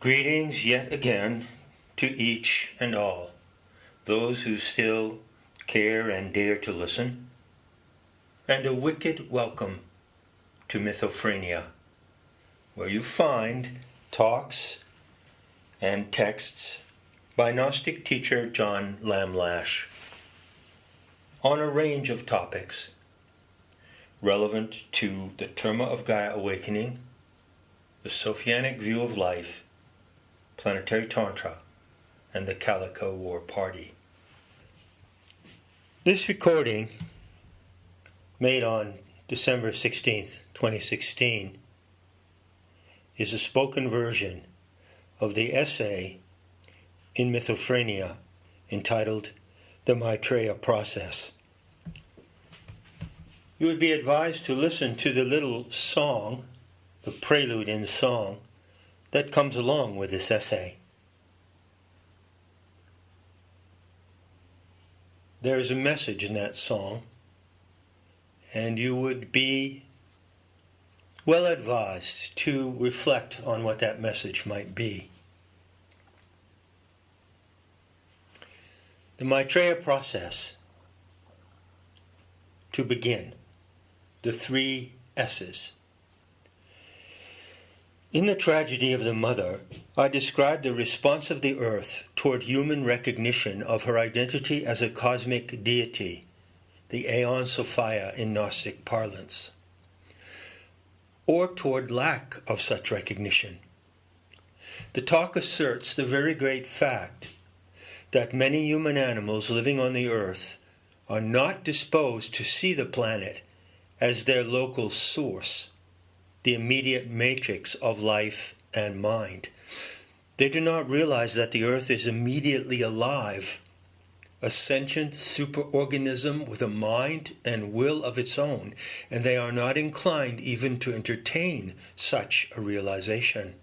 Greetings yet again to each and all, those who still care and dare to listen, and a wicked welcome to Mythophrenia, where you find talks and texts by Gnostic teacher John Lamb Lash on a range of topics relevant to the Terma of Gaia awakening, the Sophianic view of life, planetary Tantra, and the Calico War Party. This recording, made on December 16th, 2016, is a spoken version of the essay in Mythophrenia entitled The Maitreya Process. You would be advised to listen to the little song, the prelude in song, that comes along with this essay. There is a message in that song, and you would be well advised to reflect on what that message might be. The Maitreya process. To begin, the 3 S's. In the tragedy of the mother, I describe the response of the earth toward human recognition of her identity as a cosmic deity, the Aeon Sophia in Gnostic parlance, or toward lack of such recognition. The talk asserts the very great fact that many human animals living on the earth are not disposed to see the planet as their local source, the immediate matrix of life and mind. They do not realize that the earth is immediately alive, a sentient superorganism with a mind and will of its own, and they are not inclined even to entertain such a realization.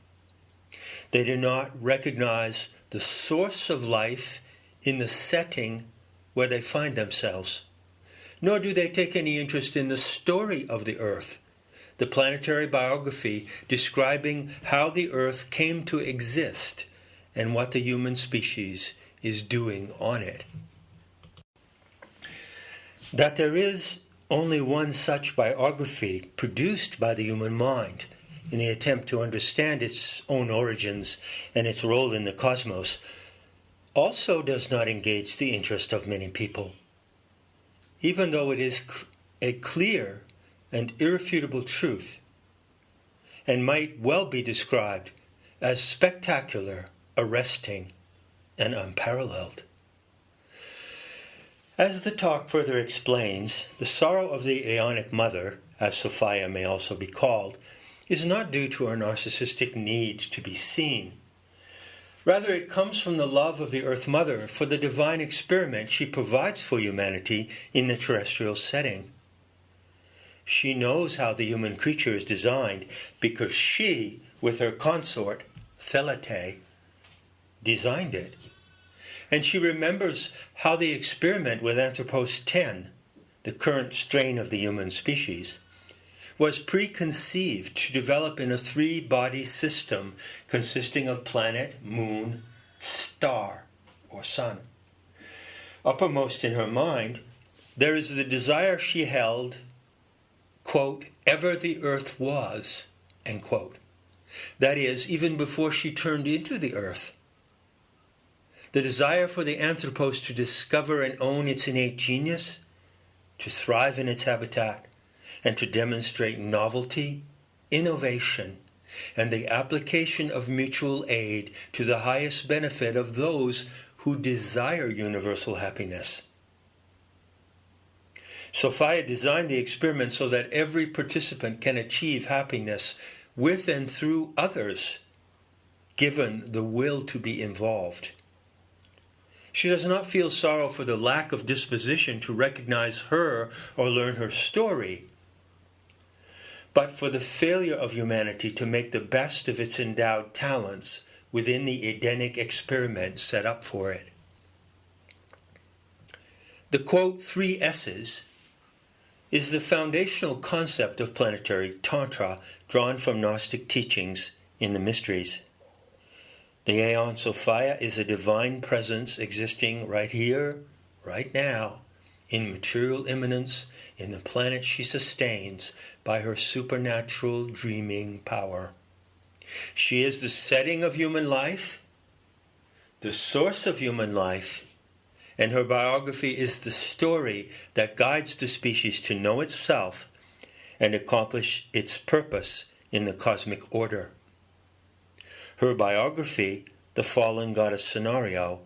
They do not recognize the source of life in the setting where they find themselves, nor do they take any interest in the story of the earth, the planetary biography describing how the earth came to exist and what the human species is doing on it. That there is only one such biography produced by the human mind in the attempt to understand its own origins and its role in the cosmos also does not engage the interest of many people, even though it is a clear and irrefutable truth, and might well be described as spectacular, arresting, and unparalleled. As the talk further explains, the sorrow of the Aeonic Mother, as Sophia may also be called, is not due to her narcissistic need to be seen. Rather, it comes from the love of the Earth Mother for the divine experiment she provides for humanity in the terrestrial setting. She knows how the human creature is designed because she, with her consort, Thelete, designed it. And she remembers how the experiment with Anthropos 10, the current strain of the human species, was preconceived to develop in a 3-body system consisting of planet, moon, star, or sun. Uppermost in her mind, there is the desire she held, quote, ever the earth was, end quote. That is, even before she turned into the earth. The desire for the Anthropos to discover and own its innate genius, to thrive in its habitat, and to demonstrate novelty, innovation, and the application of mutual aid to the highest benefit of those who desire universal happiness. Sophia designed the experiment so that every participant can achieve happiness with and through others, given the will to be involved. She does not feel sorrow for the lack of disposition to recognize her or learn her story, but for the failure of humanity to make the best of its endowed talents within the Edenic experiment set up for it. The quote, 3 S's, is the foundational concept of planetary Tantra drawn from Gnostic teachings in the mysteries. The Aeon Sophia is a divine presence existing right here, right now, in material immanence, in the planet she sustains by her supernatural dreaming power. She is the setting of human life, the source of human life, and her biography is the story that guides the species to know itself and accomplish its purpose in the cosmic order. Her biography, the fallen goddess scenario,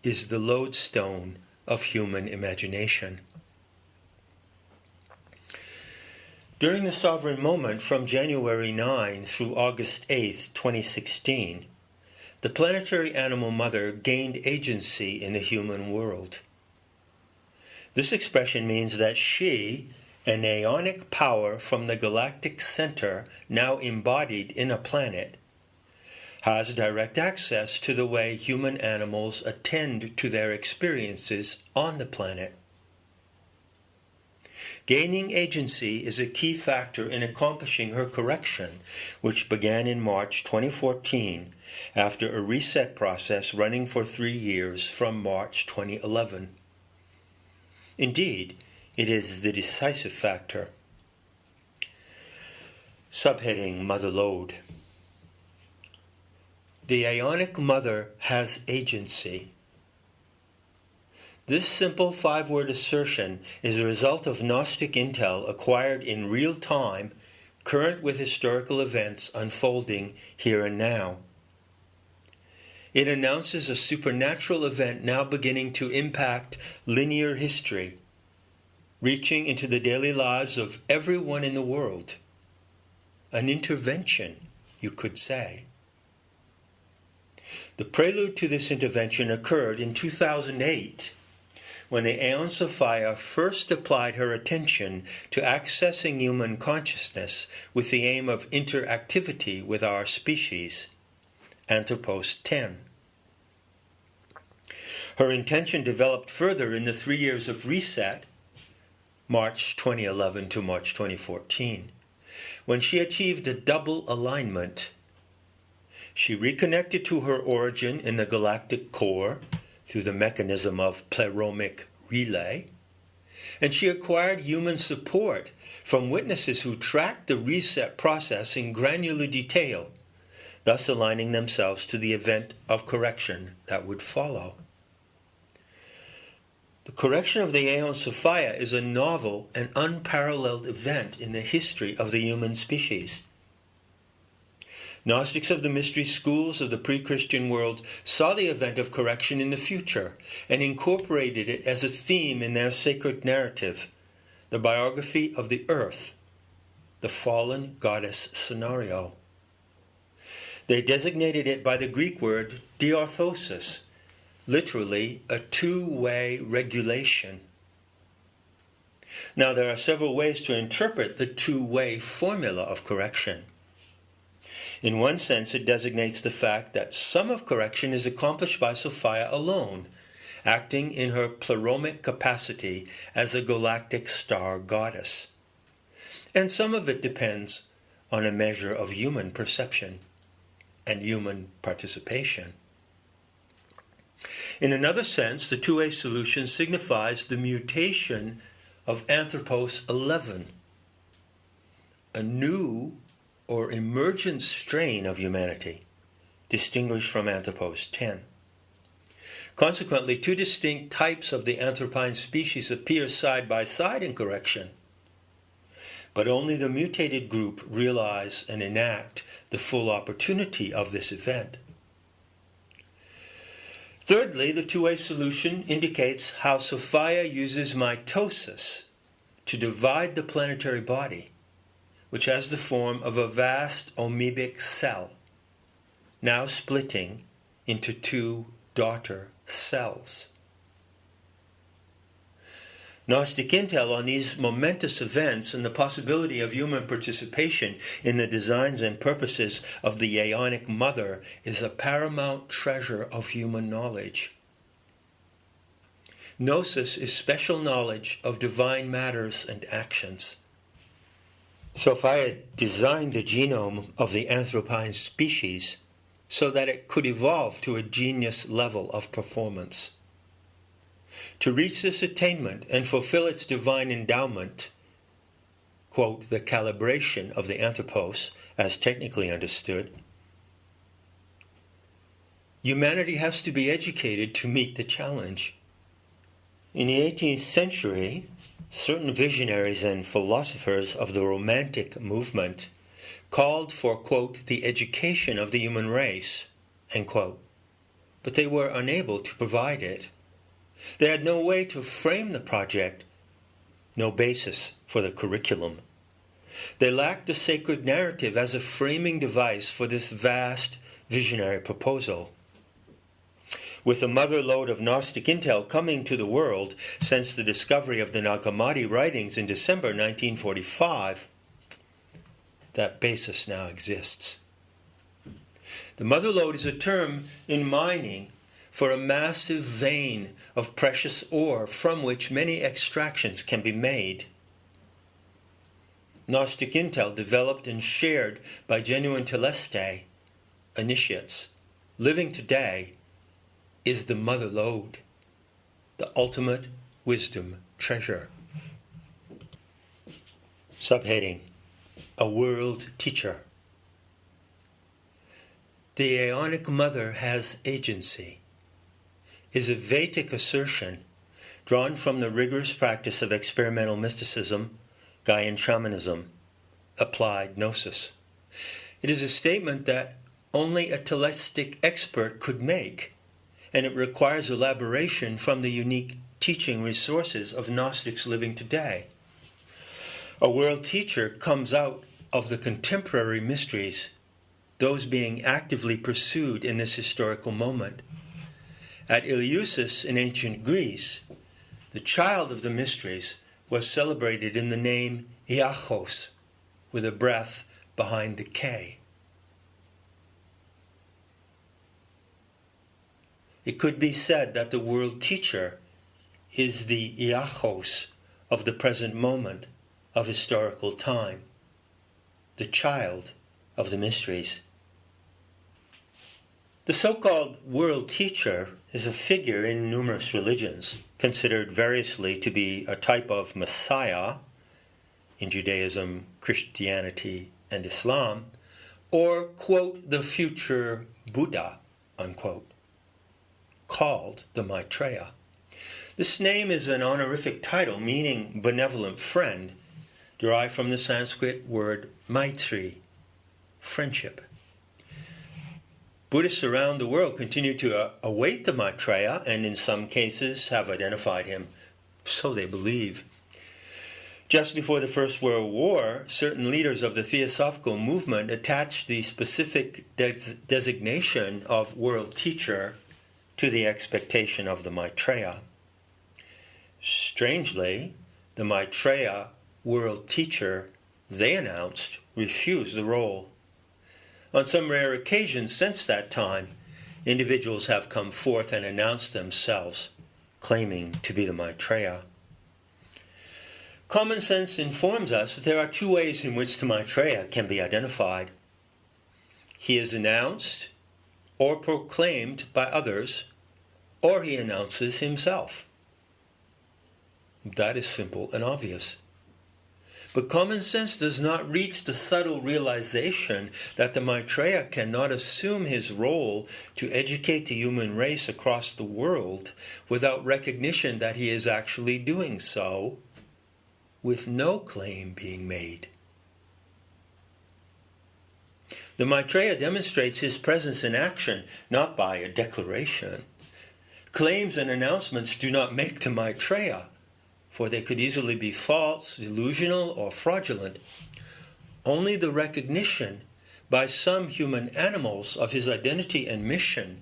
is the lodestone of human imagination. During the sovereign moment from January 9 through August 8, 2016, the planetary animal mother gained agency in the human world. This expression means that she, an aeonic power from the galactic center now embodied in a planet, has direct access to the way human animals attend to their experiences on the planet. Gaining agency is a key factor in accomplishing her correction, which began in March 2014 after a reset process running for 3 years from March 2011. Indeed, it is the decisive factor. Subheading Mother Lode. The Aeonic Mother has agency. This simple 5-word assertion is a result of Gnostic intel acquired in real time, current with historical events unfolding here and now. It announces a supernatural event now beginning to impact linear history, reaching into the daily lives of everyone in the world. An intervention, you could say. The prelude to this intervention occurred in 2008, when the Aeon Sophia first applied her attention to accessing human consciousness with the aim of interactivity with our species, Anthropos 10. Her intention developed further in the 3 years of reset, March 2011 to March 2014, when she achieved a double alignment. She reconnected to her origin in the galactic core through the mechanism of pleromic relay, and she acquired human support from witnesses who tracked the reset process in granular detail, thus aligning themselves to the event of correction that would follow. The correction of the Aeon Sophia is a novel and unparalleled event in the history of the human species. Gnostics of the mystery schools of the pre-Christian world saw the event of correction in the future and incorporated it as a theme in their sacred narrative, the biography of the earth, the fallen goddess scenario. They designated it by the Greek word diorthosis, literally a two-way regulation. Now, there are several ways to interpret the two-way formula of correction. In one sense, it designates the fact that some of correction is accomplished by Sophia alone, acting in her pleromic capacity as a galactic star goddess. And some of it depends on a measure of human perception and human participation. In another sense, the two-way solution signifies the mutation of Anthropos 11, a new or emergent strain of humanity, distinguished from Anthropos 10. Consequently, two distinct types of the anthropine species appear side by side in correction, but only the mutated group realize and enact the full opportunity of this event. Thirdly, the two-way solution indicates how Sophia uses mitosis to divide the planetary body, which has the form of a vast amoebic cell, now splitting into two daughter cells. Gnostic intel on these momentous events and the possibility of human participation in the designs and purposes of the Aeonic Mother is a paramount treasure of human knowledge. Gnosis is special knowledge of divine matters and actions. Sophia designed the genome of the anthropine species so that it could evolve to a genius level of performance. To reach this attainment and fulfill its divine endowment, quote, the calibration of the anthropos, as technically understood, humanity has to be educated to meet the challenge. In the 18th century, certain visionaries and philosophers of the Romantic movement called for, quote, the education of the human race, end quote, but they were unable to provide it. They had no way to frame the project, no basis for the curriculum. They lacked the sacred narrative as a framing device for this vast visionary proposal. With a mother lode of Gnostic intel coming to the world since the discovery of the Nag Hammadi writings in December 1945, that basis now exists. The mother lode is a term in mining for a massive vein of precious ore from which many extractions can be made. Gnostic intel developed and shared by genuine teleste, initiates, living today, is the mother lode, the ultimate wisdom treasure. Subheading: A world teacher. The Aeonic Mother has agency is a Vedic assertion drawn from the rigorous practice of experimental mysticism, Gaian shamanism, applied gnosis. It is a statement that only a telestic expert could make, and it requires elaboration from the unique teaching resources of Gnostics living today. A world teacher comes out of the contemporary mysteries, those being actively pursued in this historical moment. At Eleusis in ancient Greece, the child of the mysteries was celebrated in the name Iachos, with a breath behind the K. It could be said that the world teacher is the Iachos of the present moment of historical time, the child of the mysteries. The so-called world teacher is a figure in numerous religions, considered variously to be a type of Messiah in Judaism, Christianity, and Islam, or, quote, the future Buddha, unquote, called the Maitreya. This name is an honorific title meaning benevolent friend, derived from the Sanskrit word Maitri, friendship. Buddhists around the world continue to await the Maitreya and in some cases have identified him, so they believe. Just before the First World War, certain leaders of the Theosophical movement attached the specific designation of world teacher to the expectation of the Maitreya. Strangely, the Maitreya, world teacher, they announced, refused the role. On some rare occasions since that time, individuals have come forth and announced themselves, claiming to be the Maitreya. Common sense informs us that there are two ways in which the Maitreya can be identified. He is announced or proclaimed by others, or he announces himself. That is simple and obvious. But common sense does not reach the subtle realization that the Maitreya cannot assume his role to educate the human race across the world without recognition that he is actually doing so, with no claim being made. The Maitreya demonstrates his presence in action, not by a declaration. Claims and announcements do not make the Maitreya, for they could easily be false, delusional, or fraudulent. Only the recognition by some human animals of his identity and mission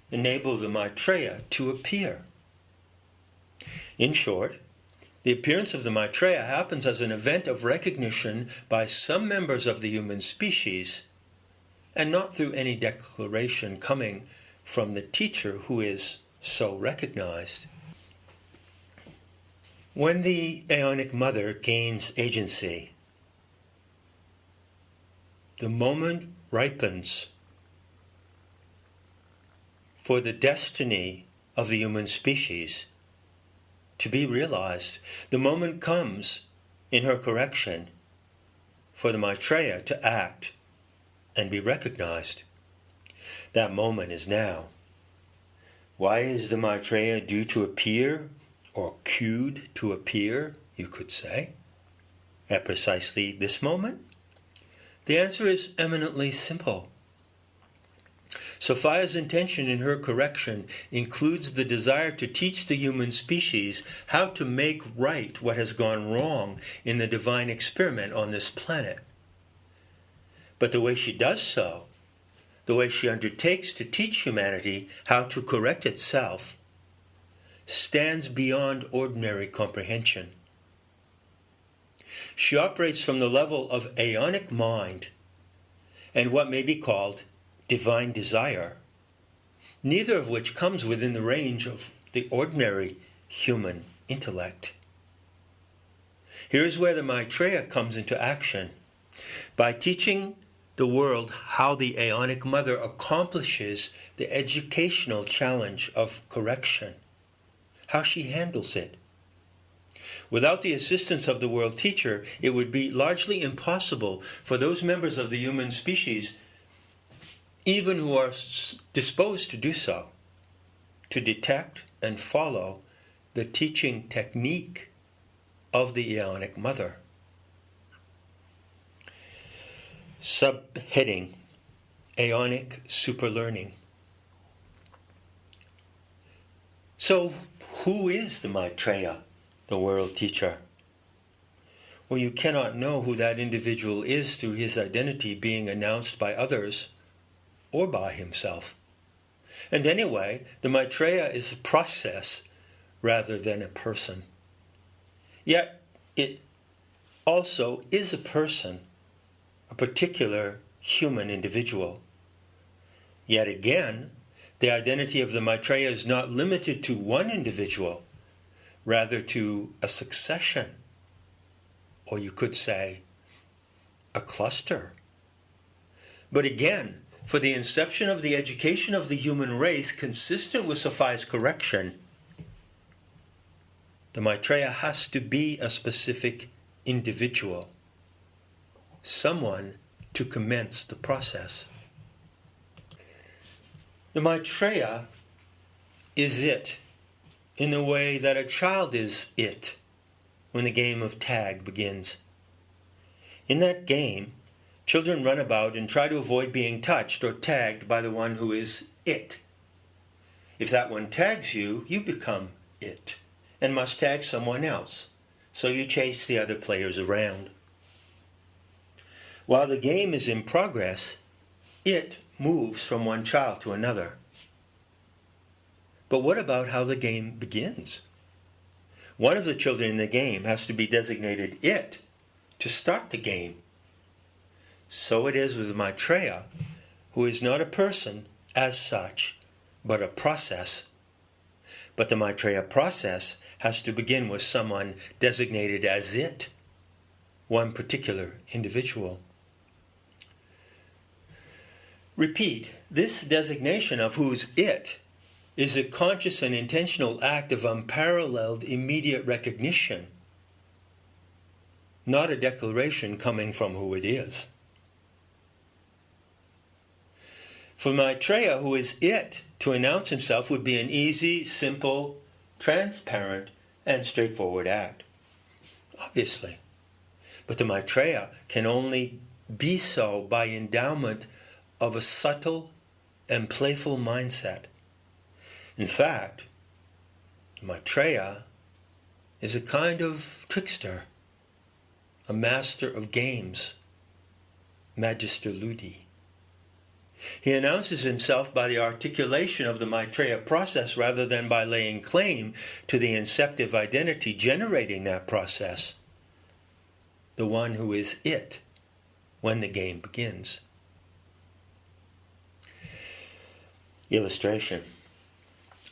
enable the Maitreya to appear. In short, the appearance of the Maitreya happens as an event of recognition by some members of the human species, and not through any declaration coming from the teacher who is so recognized. When the Aeonic Mother gains agency, the moment ripens for the destiny of the human species to be realized. The moment comes in her correction for the Maitreya to act and be recognized. That moment is now. Why is the Maitreya due to appear, or cued to appear, you could say, at precisely this moment? The answer is eminently simple. Sophia's intention in her correction includes the desire to teach the human species how to make right what has gone wrong in the divine experiment on this planet. But the way she does so, the way she undertakes to teach humanity how to correct itself, stands beyond ordinary comprehension. She operates from the level of aeonic mind and what may be called divine desire, neither of which comes within the range of the ordinary human intellect. Here is where the Maitreya comes into action. By teaching the world how the Aeonic Mother accomplishes the educational challenge of correction, how she handles it. Without the assistance of the world teacher, it would be largely impossible for those members of the human species, even who are disposed to do so, to detect and follow the teaching technique of the Aeonic Mother. Subheading: Aeonic Superlearning. So, who is the Maitreya, the world teacher? Well, you cannot know who that individual is through his identity being announced by others or by himself. And anyway, the Maitreya is a process rather than a person. Yet, it also is a person, a particular human individual. Yet again, the identity of the Maitreya is not limited to one individual, rather to a succession, or you could say, a cluster. But again, for the inception of the education of the human race, consistent with Sophia's correction, the Maitreya has to be a specific individual, someone to commence the process. The Maitreya is it in the way that a child is it when the game of tag begins. In that game, children run about and try to avoid being touched or tagged by the one who is it. If that one tags you, you become it and must tag someone else, so you chase the other players around. While the game is in progress, it moves from one child to another. But what about how the game begins? One of the children in the game has to be designated it to start the game. So it is with Maitreya, who is not a person as such, but a process. But the Maitreya process has to begin with someone designated as it, one particular individual. Repeat, this designation of who's it is a conscious and intentional act of unparalleled immediate recognition, not a declaration coming from who it is. For Maitreya, who is it, to announce himself would be an easy, simple, transparent, and straightforward act. Obviously. But the Maitreya can only be so by endowment of a subtle and playful mindset. In fact, Maitreya is a kind of trickster, a master of games, Magister Ludi. He announces himself by the articulation of the Maitreya process rather than by laying claim to the inceptive identity generating that process, the one who is it when the game begins. Illustration.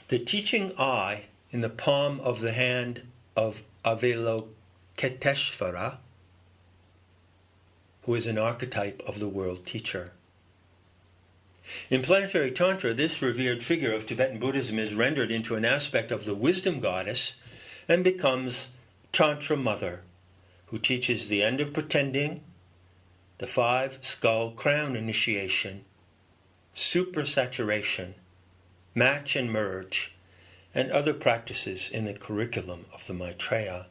The teaching eye in the palm of the hand of Avalokiteshvara, who is an archetype of the world teacher. In planetary Tantra, this revered figure of Tibetan Buddhism is rendered into an aspect of the wisdom goddess and becomes Tantra Mother, who teaches the end of pretending, the 5 skull crown initiation, supersaturation, match and merge, and other practices in the curriculum of the Maitreya.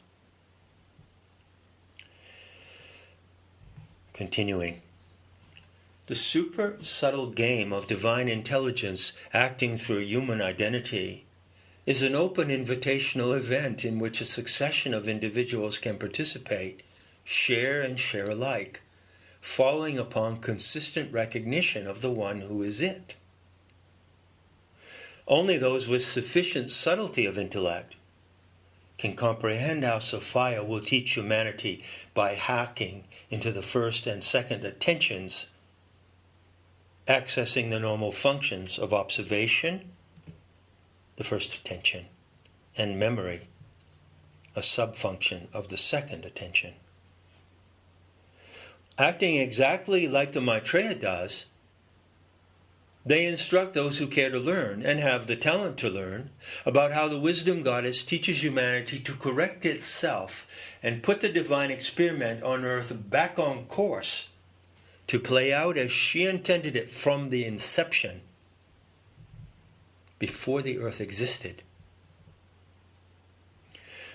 Continuing. The super subtle game of divine intelligence acting through human identity is an open invitational event in which a succession of individuals can participate, share and share alike, following upon consistent recognition of the one who is it. Only those with sufficient subtlety of intellect can comprehend how Sophia will teach humanity by hacking into the first and second attentions, accessing the normal functions of observation, the first attention, and memory, a subfunction of the second attention. Acting exactly like the Maitreya does, they instruct those who care to learn and have the talent to learn about how the wisdom goddess teaches humanity to correct itself and put the divine experiment on earth back on course to play out as she intended it from the inception, before the earth existed.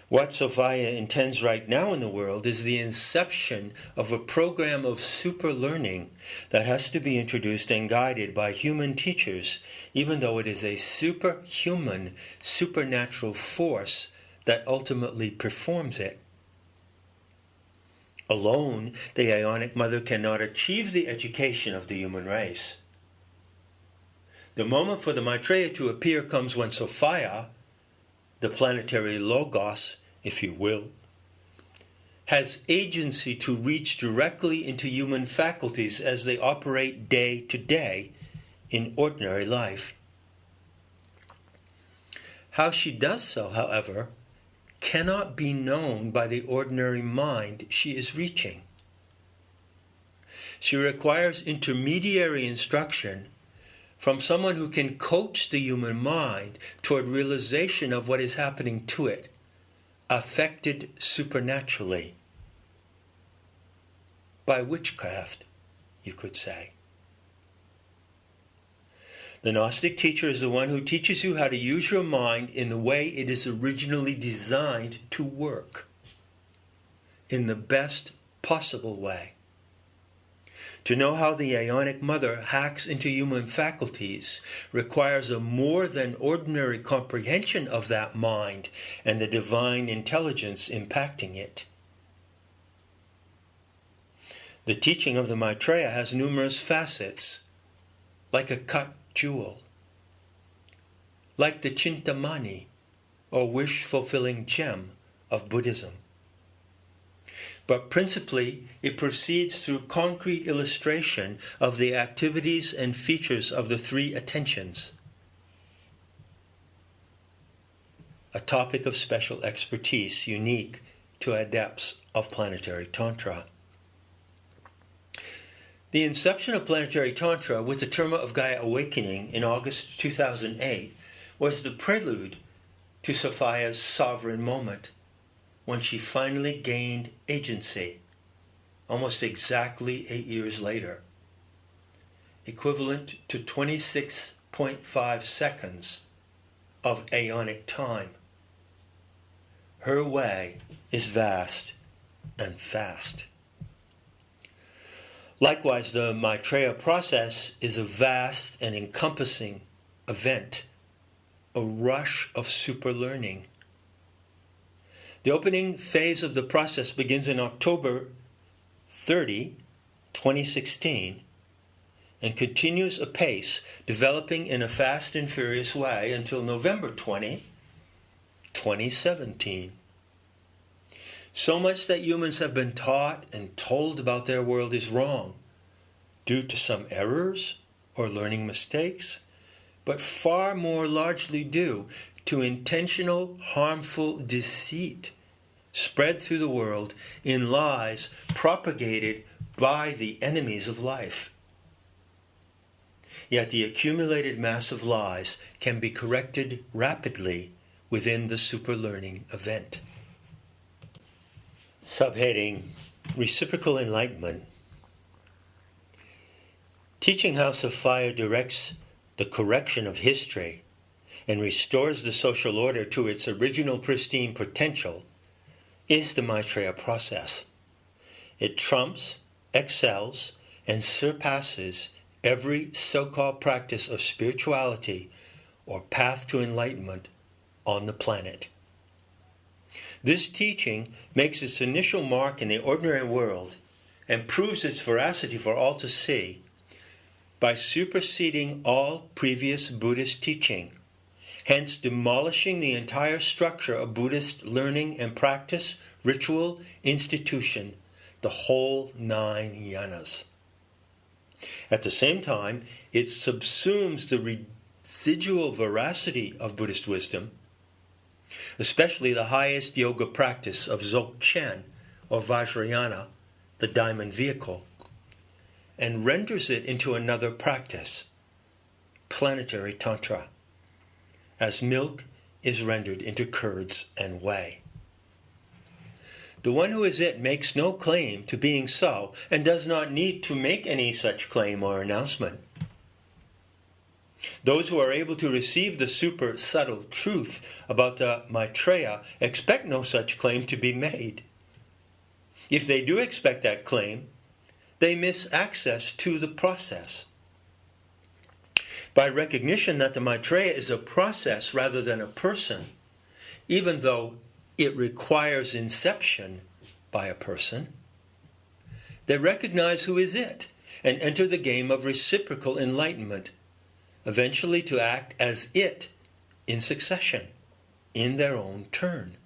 What Sophia intends right now in the world is the inception of a program of super learning that has to be introduced and guided by human teachers, even though it is a superhuman, supernatural force that ultimately performs it. Alone, the Ionic Mother cannot achieve the education of the human race. The moment for the Maitreya to appear comes when Sophia, the planetary logos, if you will, has agency to reach directly into human faculties as they operate day to day in ordinary life. How she does so, however, cannot be known by the ordinary mind she is reaching. She requires intermediary instruction from someone who can coach the human mind toward realization of what is happening to it, affected supernaturally. By witchcraft, you could say. The Gnostic teacher is the one who teaches you how to use your mind in the way it is originally designed to work, in the best possible way. To know how the Ionic Mother hacks into human faculties requires a more than ordinary comprehension of that mind and the divine intelligence impacting it. The teaching of the Maitreya has numerous facets, like a cut jewel, like the Chintamani, or wish-fulfilling gem of Buddhism. But principally, it proceeds through concrete illustration of the activities and features of the 3 attentions, a topic of special expertise unique to adepts of planetary Tantra. The inception of planetary Tantra with the Terma of Gaia awakening in August 2008 was the prelude to Sophia's sovereign moment, when she finally gained agency, almost exactly 8 years later, equivalent to 26.5 seconds of aeonic time. Her way is vast and fast. Likewise, the Maitreya process is a vast and encompassing event, a rush of super learning. The opening phase of the process begins in October 30, 2016, and continues apace, developing in a fast and furious way until November 20, 2017. So much that humans have been taught and told about their world is wrong, due to some errors or learning mistakes, but far more largely due to intentional, harmful deceit spread through the world in lies propagated by the enemies of life. yet the accumulated mass of lies can be corrected rapidly within the superlearning event. Subheading: Reciprocal Enlightenment. Teaching how Sophia directs the correction of history and restores the social order to its original pristine potential is the Maitreya process. It trumps, excels, and surpasses every so-called practice of spirituality or path to enlightenment on the planet. This teaching makes its initial mark in the ordinary world and proves its veracity for all to see by superseding all previous Buddhist teaching, hence demolishing the entire structure of Buddhist learning and practice, ritual, institution, the whole 9 yanas. At the same time, it subsumes the residual veracity of Buddhist wisdom, especially the highest yoga practice of Dzogchen or Vajrayana, the diamond vehicle, and renders it into another practice, planetary tantra, as milk is rendered into curds and whey. The one who is it makes no claim to being so, and does not need to make any such claim or announcement. Those who are able to receive the super subtle truth about the Maitreya expect no such claim to be made. If they do expect that claim, they miss access to the process. By recognition that the Maitreya is a process rather than a person, even though it requires inception by a person, they recognize who is it and enter the game of reciprocal enlightenment, eventually to act as it in succession, in their own turn.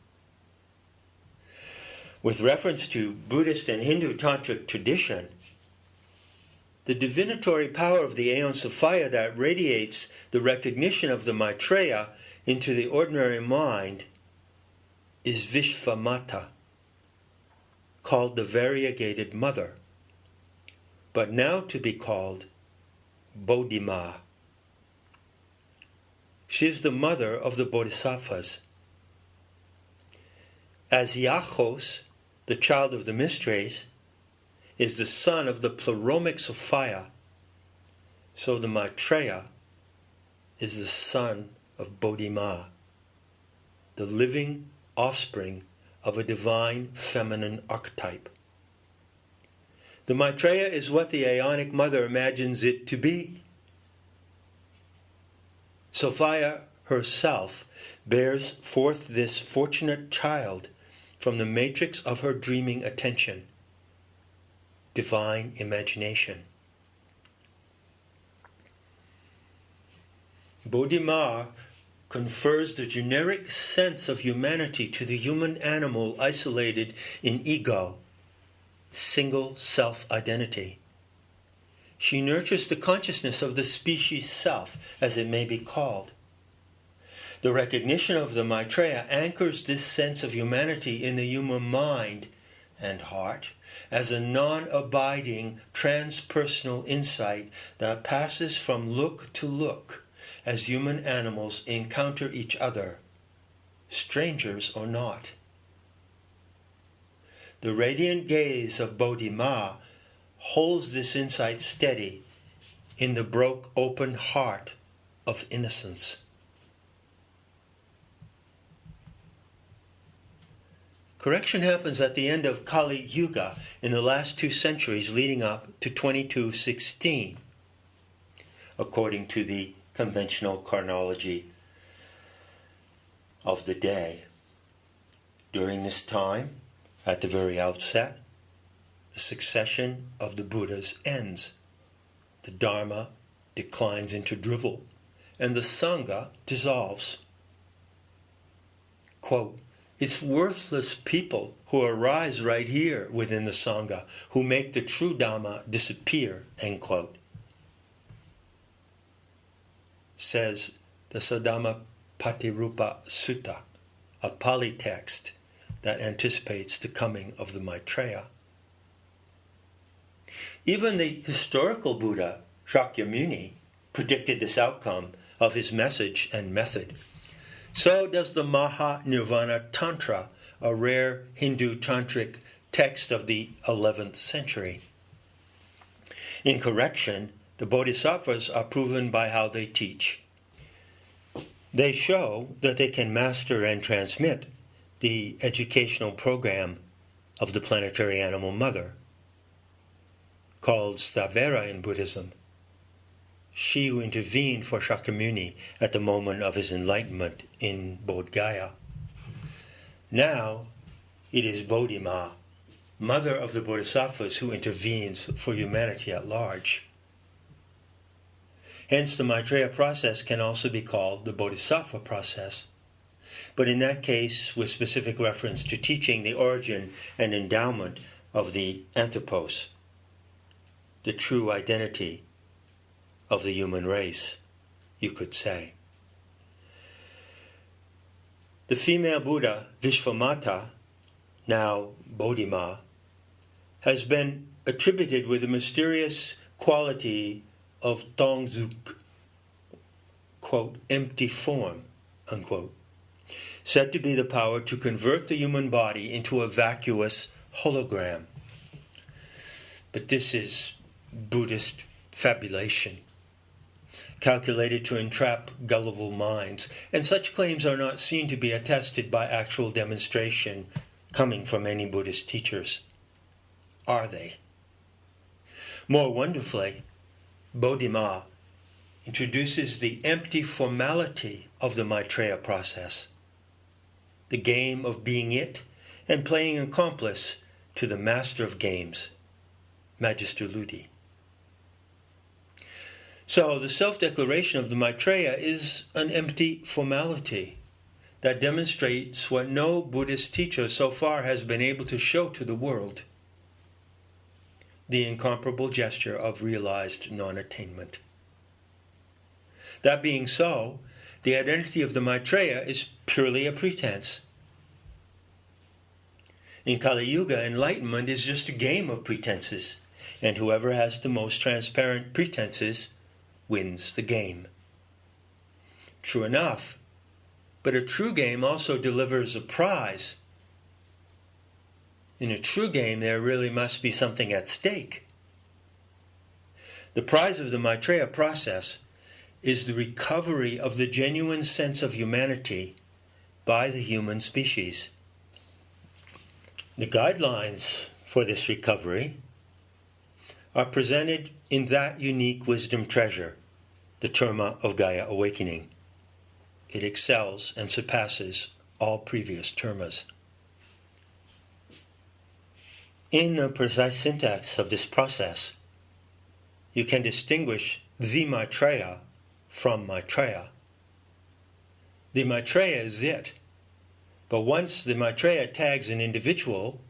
With reference to Buddhist and Hindu tantric tradition, the divinatory power of the Aeon Sophia that radiates the recognition of the Maitreya into the ordinary mind is Vishvamata, called the variegated mother, but now to be called Bodhima. She is the mother of the Bodhisattvas. As Iachos, the child of the mysteries, is the son of the pleromic Sophia, so the Maitreya is the son of Bodhima, the living offspring of a divine feminine archetype. The Maitreya is what the Aeonic Mother imagines it to be. Sophia herself bears forth this fortunate child from the matrix of her dreaming attention, divine imagination. Bodhima confers the generic sense of humanity to the human animal isolated in ego, single self-identity. She nurtures the consciousness of the species self, as it may be called. The recognition of the Maitreya anchors this sense of humanity in the human mind and heart as a non-abiding transpersonal insight that passes from look to look as human animals encounter each other, strangers or not. The radiant gaze of Bodhima holds this insight steady in the broke open heart of innocence. Correction happens at the end of Kali Yuga in the last 2 centuries leading up to 2216, according to the conventional chronology of the day. During this time, at the very outset, the succession of the Buddhas ends. The Dharma declines into drivel, and the Sangha dissolves. Quote, "It's worthless people who arise right here within the Sangha, who make the true Dhamma disappear," end quote, says the Saddhamma Patirupa Sutta, a Pali text that anticipates the coming of the Maitreya. Even the historical Buddha, Shakyamuni, predicted this outcome of his message and method. So does the Maha-Nirvana Tantra, a rare Hindu tantric text of the 11th century. In correction, the bodhisattvas are proven by how they teach. They show that they can master and transmit the educational program of the planetary animal mother, called Stavera in Buddhism, she who intervened for Shakyamuni at the moment of his enlightenment in Bodh Gaya. Now it is Bodhima, mother of the bodhisattvas, who intervenes for humanity at large. Hence the Maitreya process can also be called the bodhisattva process, but in that case with specific reference to teaching the origin and endowment of the anthropos, the true identity of the human race, you could say. The female Buddha, Vishvamata, now Bodhima, has been attributed with a mysterious quality of Tongzuk, quote, empty form, unquote, said to be the power to convert the human body into a vacuous hologram. But this is Buddhist fabulation, calculated to entrap gullible minds, and such claims are not seen to be attested by actual demonstration coming from any Buddhist teachers. Are they? More wonderfully, Bodhima introduces the empty formality of the Maitreya process, the game of being it and playing accomplice to the master of games, Magister Ludi. So the self-declaration of the Maitreya is an empty formality that demonstrates what no Buddhist teacher so far has been able to show to the world: the incomparable gesture of realized non-attainment. That being so, the identity of the Maitreya is purely a pretense. In Kali Yuga, enlightenment is just a game of pretenses, and whoever has the most transparent pretenses wins the game. True enough, but a true game also delivers a prize. In a true game, there really must be something at stake. The prize of the Maitreya process is the recovery of the genuine sense of humanity by the human species. The guidelines for this recovery are presented in that unique wisdom treasure, the Terma of Gaia Awakening. It excels and surpasses all previous termas. In the precise syntax of this process, you can distinguish the Maitreya from Maitreya. The Maitreya is it, but once the Maitreya tags an individual,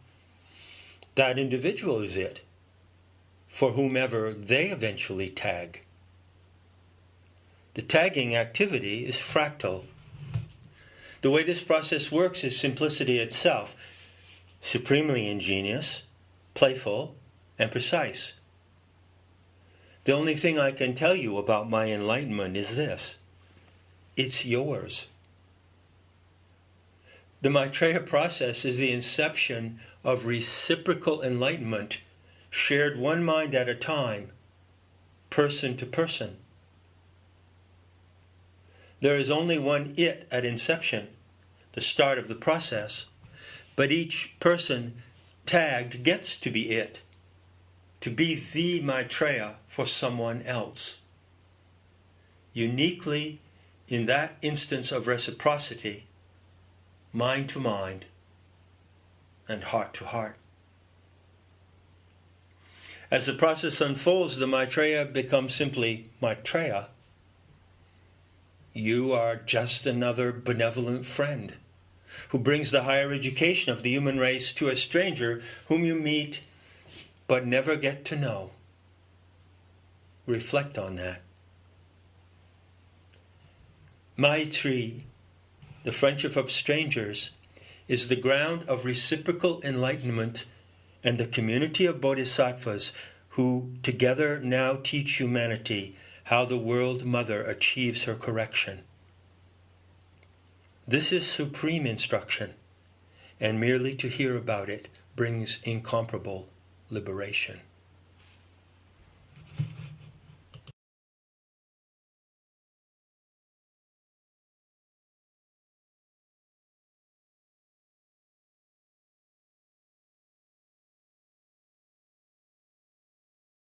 that individual is it, for whomever they eventually tag. The tagging activity is fractal. The way this process works is simplicity itself, supremely ingenious, playful, and precise. The only thing I can tell you about my enlightenment is this: it's yours. The Maitreya process is the inception of reciprocal enlightenment, shared one mind at a time, person to person. There is only one it at inception, the start of the process, but each person tagged gets to be it, to be the Maitreya for someone else. Uniquely, in that instance of reciprocity, mind to mind and heart to heart. As the process unfolds, the Maitreya becomes simply Maitreya. You are just another benevolent friend who brings the higher education of the human race to a stranger whom you meet but never get to know. Reflect on that. Maitreya, the friendship of strangers, is the ground of reciprocal enlightenment and the community of bodhisattvas who together now teach humanity how the World Mother achieves her correction. This is supreme instruction, and merely to hear about it brings incomparable liberation.